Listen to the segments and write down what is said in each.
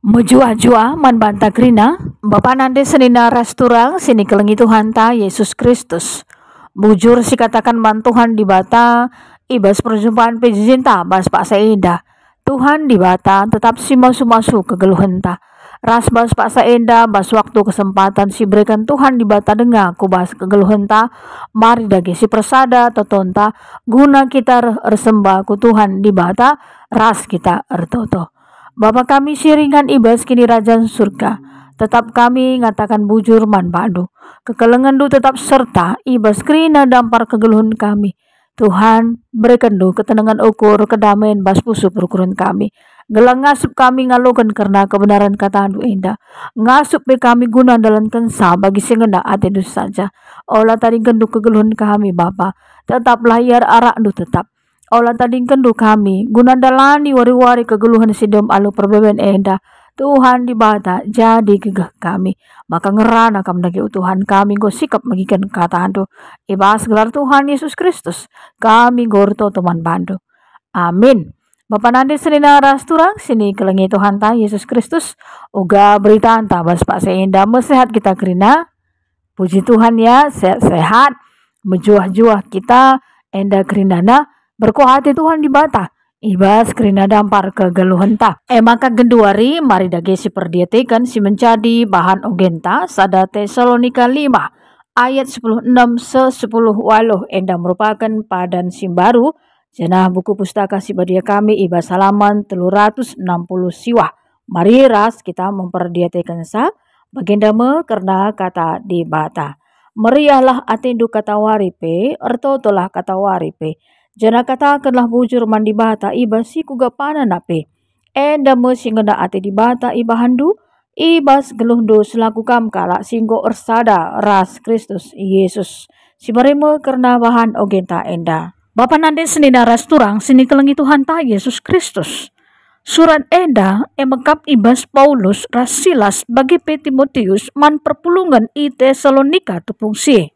Mujua-jua man banta krina, Bapa nande senina resturang sini kelengi Tuhan ta Yesus Kristus. Bujur si katakan man Tuhan di bata, ibas perjumpaan pejinta bas pak saenda. Tuhan di bata tetap si masu-masu kegeluhan ta. Ras bas pak saenda bas waktu kesempatan si berikan Tuhan di bata dengar ku bas kegeluhan ta. Mari dagi si persada totonta guna kita resembah ku Tuhan di bata ras kita ertoto. Bapa kami siringan ibas kini Raja surga, tetap kami ngatakan bujur man badu. Kekelengan du tetap serta ibas krina dampar kegeluhan kami. Tuhan berikan du ketenangan ukur kedamaian bas pusu perukuran kami. Gelang ngasup kami ngalokan karena kebenaran kata du indah. Ngasup be kami guna dalam kensa bagi singenda ate du saja. Olah tadi gendu kegeluhan kami Bapa, tetap layar arak du tetap. Olah tadi kendu kami guna dalani wari-wari kegeluhan sidom alu perbeben enda. Tuhan di bata jadi gegah kami, maka ngerana kam dagi Tuhan kami go sikap magikan kata ando ibas gelar Tuhan Yesus Kristus kami gorto teman bandu. Amin. Bapa nande senina rasturang sini kelengi Tuhan ta Yesus Kristus uga berita anta bas pak seenda mesehat kita kerina. Puji Tuhan ya, sehat mejuah-juah kita enda kerinana berkuah hati Tuhan di bata ibas kerina dampar kegeluhan ta. Maka genduari mari dage si perdietikan si menjadi bahan ogenta sada Tesalonika 5 ayat 10:6 se 10 waluh enda merupakan padan simbaru jenah buku pustaka si badia kami ibas halaman 360 siwah. Mari ras kita memperdietikan sa bagenda me karena kata di bata. Meriahlah atindu kata waripe ertotolah kata waripe. Jana katakanlah bujur mandi bata ibas si kugapana nape. Enda mesingenda ate di bata ibahandu ibas geluhdu selaku kam kala singgo ersada ras Kristus Yesus. Si baremo karena bahan ogenta enda. Bapa nande senina ras turang sini kelengi Tuhan ta Yesus Kristus. Surat enda emekap ibas Paulus ras Silas bagi Timotius man perpulungan i Tesalonika tepung si.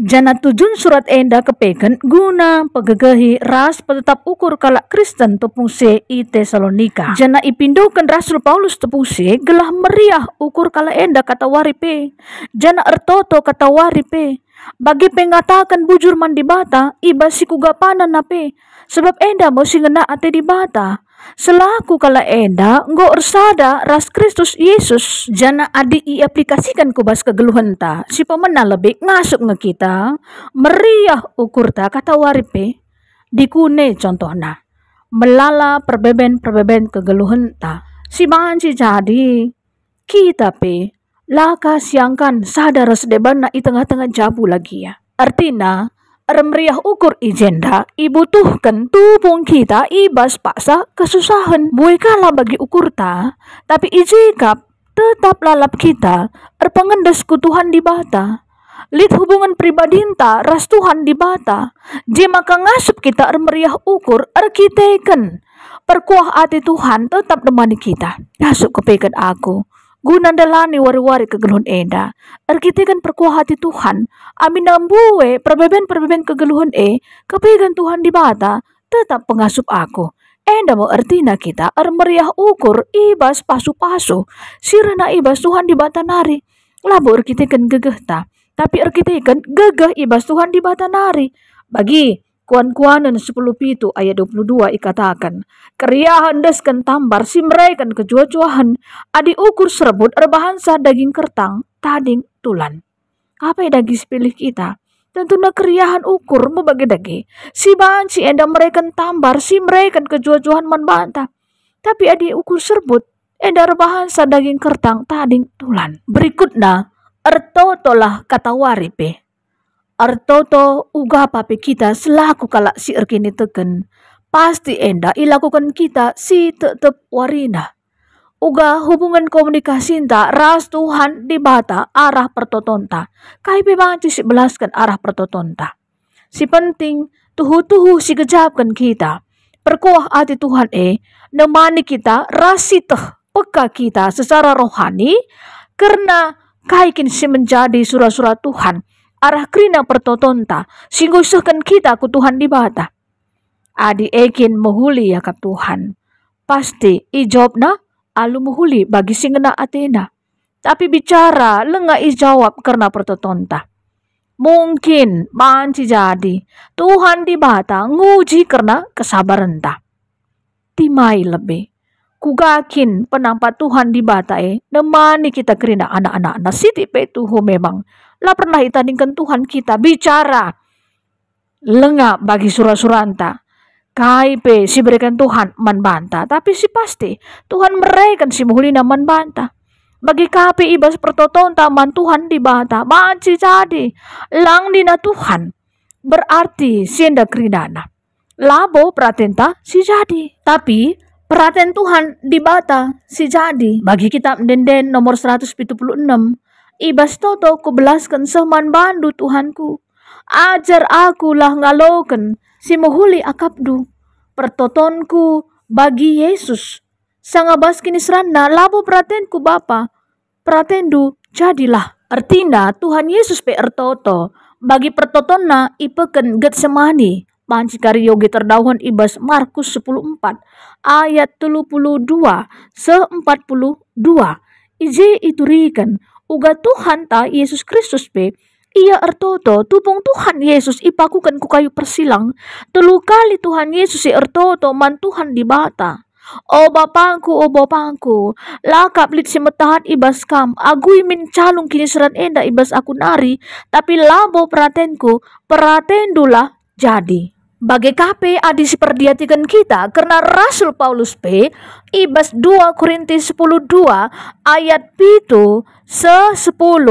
Jana tujun surat enda kepekan guna pegegahi ras petetap ukur kalak Kristen tepung se i Tesalonika. Jana ipindukan Rasul Paulus tepung se gelah meriah ukur kalak enda kata waripe. Jana ertoto kata waripe. Bagi pengatakan bujur mandi bata ibas si kugapana nape. Sebab enda mo singena ate di bata. Selaku kala enda nggo ersada ras Kristus Yesus jana adi iaplikasikan kubas kegeluhan ta si pemena lebih ngasuk nge kita meriah ukur ta kata waripe dikune contohna melala perbeben kegeluhan ta si banci jadi kita pe laka siangkan sadar sedebana i tengah-tengah jabu lagi ya artina remeriah ukur ijenda ibutuhkan tupung kita ibas paksa kesusahan buai kala bagi ukur ta tapi ijikap tetap lalap kita erpengendes ku Tuhan di bata lid hubungan pribadinta ras Tuhan di bata maka ngasup kita remeriah ukur erkiteken perkuah hati Tuhan tetap demani kita ngasup kepekan aku guna dalani wari-wari kegeluhan enda. Erkitikan perkuah hati Tuhan. Amin nambue perbeben kegeluhan kepegan Tuhan di bata tetap pengasup aku. Enda mau ertina kita meriah ukur ibas pasu-pasu. Sirana ibas Tuhan di bata nari. Labu erkitikan gegeh ta. Tapi erkitikan gegeh ibas Tuhan di bata nari. Bagi Kuan-kuanan 10 pitu ayat 22 ikatakan keriahan desken tambar simraikan kejuah-juahan adi ukur serbut erbahansa daging kertang tading tulan. Apa daging pilih kita? Tentunya keriahan ukur membagi si banci enda mereka tambar simraikan kejuah-juahan manbanta. Tapi adi ukur serbut enda erbahansa daging kertang tading tulan. Berikutnya ertotolah kata waripe. Artoto uga pape kita selaku kalak si erkini teken. Pasti enda ilakukan kita si tetep warina. Uga hubungan komunikasi ta ras Tuhan di bata arah pertotonta. Kai bebanci si belaskan arah pertotonta. Si penting tuhu-tuhu si gejapkan kita. Perkuah hati Tuhan nemani kita rasi teh peka kita secara rohani. Karena kaikin si menjadi surah-surah Tuhan. Arah krina pertotonta singgusuhkan kita ku Tuhan di bata. Adi ekin mohuli yakap Tuhan. Pasti ijobna alu muhuli bagi singena atena. Tapi bicara lenga jawab karena pertotonta. Mungkin banci jadi Tuhan di bata nguji karena kesabaran ta. Timai lebih. Kugakin penampak Tuhan di bata nemani kita kerina anak-anak na siti pe tuhu memang. Lah pernah itandingkan Tuhan kita bicara. Lenga bagi surah-suranta. Kai pe si berikan Tuhan manbanta. Tapi si pasti Tuhan mereka si muhulina manbanta. Bagi kapi ibas pertoton taman Tuhan di bata. Banci jadi. Lang dina Tuhan. Berarti sienda kerinana. Labo pratenta si jadi. Tapi perhatian Tuhan di bata si jadi. Bagi kitab Denden nomor 176. Ibas toto kubelaskan seman bandu Tuhanku. Ajar aku lah ngaloken si muhuli akabdu. Pertotonku bagi Yesus. Sangabas kini serana labo pratenku Bapa. Pratendu jadilah. Artinya Tuhan Yesus pe ertoto. Bagi pertotonna ipeken Getsemani. Panci karyogi terdauhan ibas Markus 10:4 ayat 32 se-42. Ije iturikan uga Tuhan ta Yesus Kristus pe ia ertoto tupung Tuhan Yesus ipakukan ku kayu persilang. 3 kali Tuhan Yesus ertoto man Tuhan di bata. O bapangku, lakap lit si metahat ibas kam, agui min calung kini seran enda ibas aku nari, tapi labo peratenku, peratendulah jadi. Bagai kape adi si perdiatikan kita, karena Rasul Paulus P, ibas 2 Korintus 10:2 ayat 7 se-10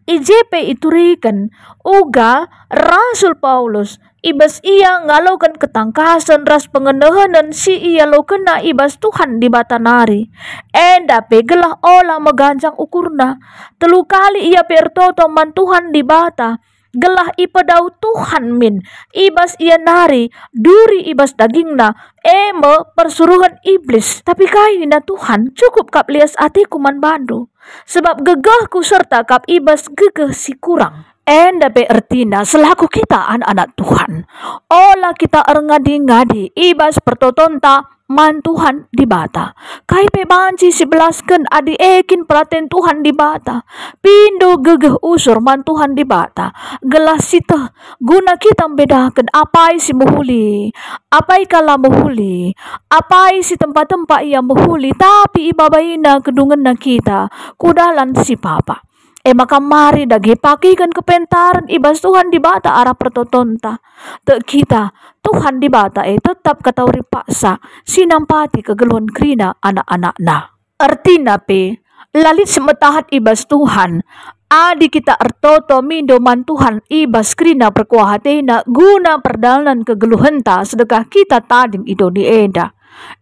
IJP iturikan, uga Rasul Paulus ibas ia ngalokan ketangkasan ras pengenahanan si ia lo kena ibas Tuhan di batanari. Enda pegelah olah meganjang ukurna. 3 kali ia pertoto man Tuhan di bata. Gelah ipadau Tuhan min. Ibas ia nari. Duri ibas dagingna. Eme persuruhan iblis. Tapi kainina Tuhan cukup kap lias atiku man bandu. Sebab gegahku serta kap ibas gegah si kurang. Enda be ertina selaku kita anak-anak Tuhan. Olah kita ngadi-ngadi ibas pertotonta man Tuhan di bata. Kai pe banci si belaskan adi ekin pelaten Tuhan di bata. Pindo gegeh usur man Tuhan di bata. Gelas sita guna kita membedakan apai si muhuli. Apai kala muhuli. Apai si tempat-tempat ia muhuli. Tapi ibabaina kedungan na kita. Kudalan si papa. Maka mari dagi pakikan kepentaran ibas Tuhan di bata arah pertotonta. Te kita Tuhan di bata tetap katauri paksa sinampati kegeluhan krina anak-anak na. Artina pe lalit semetahat ibas Tuhan. Adi kita ertoto mindo man Tuhan ibas krina perkuahatena guna perdalan kegeluhenta sedekah kita tading ido di eda.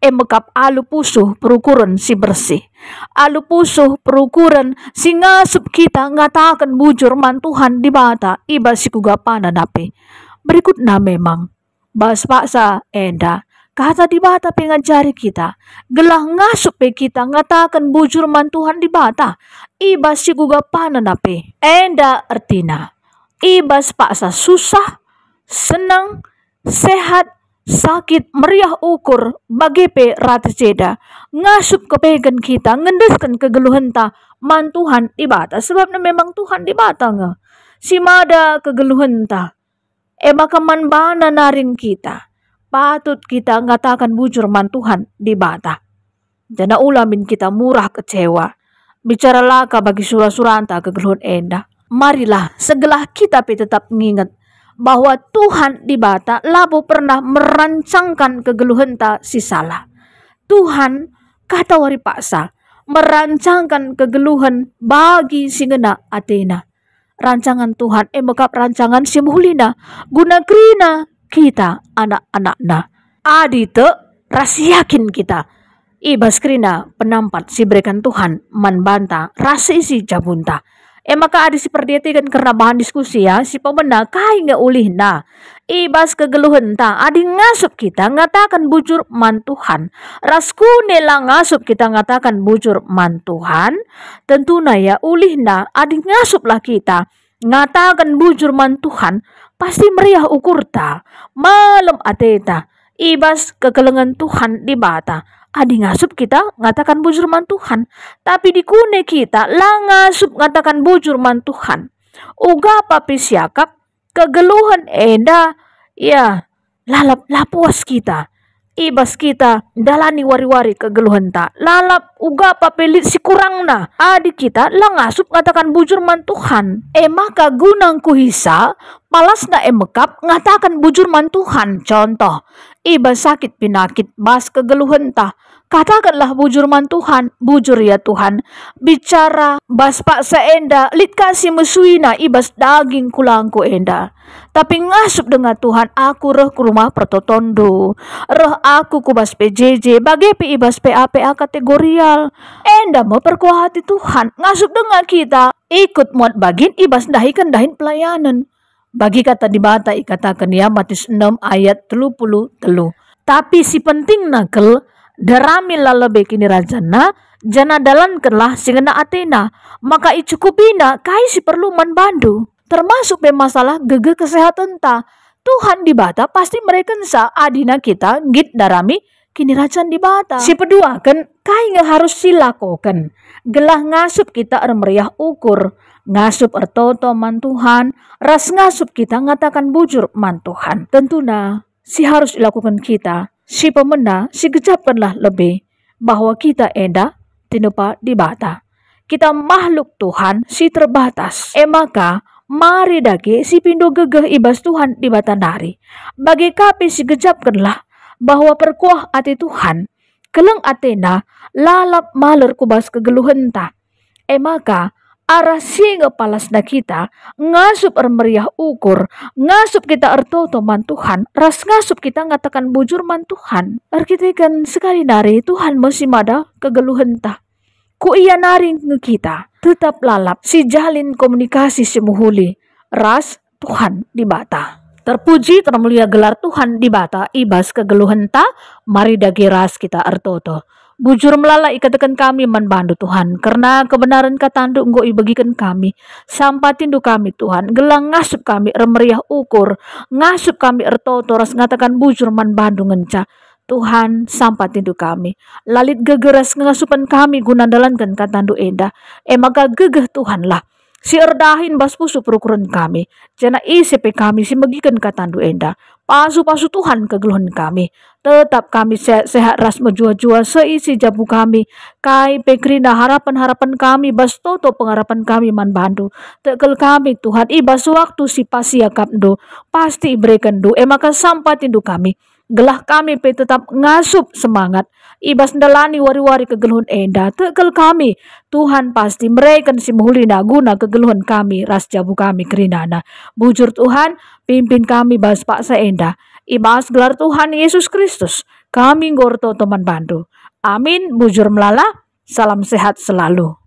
Mekap alu pusuh perukuran si bersih. Alu pusuh perukuran si ngasup kita ngatakan bujur man Tuhan di bata ibas si kugapana nape. Berikut na memang. Bas paksa enda. Kata di bata pengajari kita. Gelah ngasup pe kita ngatakan bujur man Tuhan di bata. Ibas si kugapana nape. Enda artina. Ibas paksa susah, senang, sehat, sakit meriah ukur bagi pe rata ceda ngasup kepegan kita ngendeskan kegeluhenta man Tuhan di bata sebabnya memang Tuhan di bata nga si mada kegeluhenta maka man bana naring kita patut kita ngatakan bujur man Tuhan di bata jana ulamin kita murah kecewa bicara laka bagi surah-suranta kegeluhan enda. Marilah segelah kita pe tetap mengingat bahwa Tuhan di bata labo pernah merancangkan kegeluhenta si salah. Tuhan kata wari paksa merancangkan kegeluhan bagi si ngena atena. Rancangan Tuhan mekap rancangan si muhlina guna krina kita anak-anakna. Adi te rasa yakin kita. Ibas krina penampat si berikan Tuhan manbanta rasa isi jabunta. Maka ada si perdiatikan karena bahan diskusi ya si pemena kai nggak ulih na ibas kegeluhan ta adi ngasup kita ngatakan bujur man Tuhan raskune lah ngasup kita ngatakan bujur man Tuhan tentu na ya ulih na adi ngasup lah kita ngatakan bujur man Tuhan pasti meriah ukur ta malam ateta ibas kekelengan Tuhan di bata adi ngasup kita ngatakan bujur man Tuhan, tapi di kune kita lah ngasup ngatakan bujur man Tuhan. Uga papi siakap kegeluhan enda ya lalap lapuas kita. Ibas kita dalani wari-wari kegeluhan ta lalap uga papelit si kurang na adik kita lah ngasup ngatakan bujur man Tuhan. Maka gunang kuhisa palas na mekap ngatakan bujur man Tuhan. Contoh ibas sakit pinakit bas kegeluhan ta katakanlah bujur man Tuhan, bujur ya Tuhan. Bicara bas pak seenda lit kasih mesuina ibas daging kulangku enda. Tapi ngasup dengan Tuhan aku reh ke rumah pertotondo. Reh aku kubas PJJ bagi ibas PA kategorial. Enda mau perkuah hati Tuhan. Ngasup dengan kita ikut muat bagin ibas dahikan pelayanan. Bagi kata di bata ikatakan ya Matius 6 ayat 33. Tapi si penting nakel darami lalebe kini rajana jana dalankanlah singena Athena maka icukupina kai si perlu man bandu termasuk be masalah gege kesehatan ta Tuhan di bata pasti mereka sa adina kita git darami kini rajan di bata si pedua kan kai nggak harus silakokan gelah ngasup kita meriah ukur ngasup ertoto man Tuhan ras ngasup kita ngatakan bujur man Tuhan tentuna si harus dilakukan kita. Si pemena, si gejapkanlah lebih bahwa kita enda tinupa di bata. Kita makhluk Tuhan si terbatas. Maka mari dage si pindo gegeh ibas Tuhan di bata nari. Bagi kapi si gejapkanlah bahwa perkuah ati Tuhan. Keleng Athena lalap maler kubas kegeluhan ta. Maka arah singa palas na kita ngasup meriah ukur ngasup kita ertoto man Tuhan ras ngasup kita ngatakan bujur man Tuhan arkitekan sekali nari Tuhan masih mada kegeluhan ta ku iya naring nge kita tetap lalap si jalin komunikasi semuhuli ras Tuhan di bata terpuji termulia gelar Tuhan di bata ibas kegeluhan ta mari dagi ras kita ertoto bujur melala ikatakan kami manbandu Tuhan karena kebenaran katandu engkau ibagikan kami sampatindu kami Tuhan gelang ngasup kami remeriah ukur ngasup kami ertoto ras ngatakan bujur manbandu ngenca Tuhan sampatindu kami lalit gegeras ngasupan kami guna dalankan katandu enda maka gegeh Tuhan lah si erdahin bas pusu perukuran kami jana isi pe kami si megikan katandu enda pasu Tuhan kegeluhan kami tetap kami sehat ras menjua-jua seisi jabu kami kai pekrina harapan kami bas toto pengharapan kami man bandu tekel kami Tuhan ibas waktu si pasia kapdo pasti ibrekan do maka sampatindu kami gelah kami pe tetap ngasup semangat ibas ndalani wari-wari kegeluhan enda tekel kami Tuhan pasti mereka si muhulina guna kegeluhan kami ras jabu kami kerinana bujur Tuhan pimpin kami bas paksa enda ibas gelar Tuhan Yesus Kristus kami ngorto teman bandu amin bujur melala salam sehat selalu.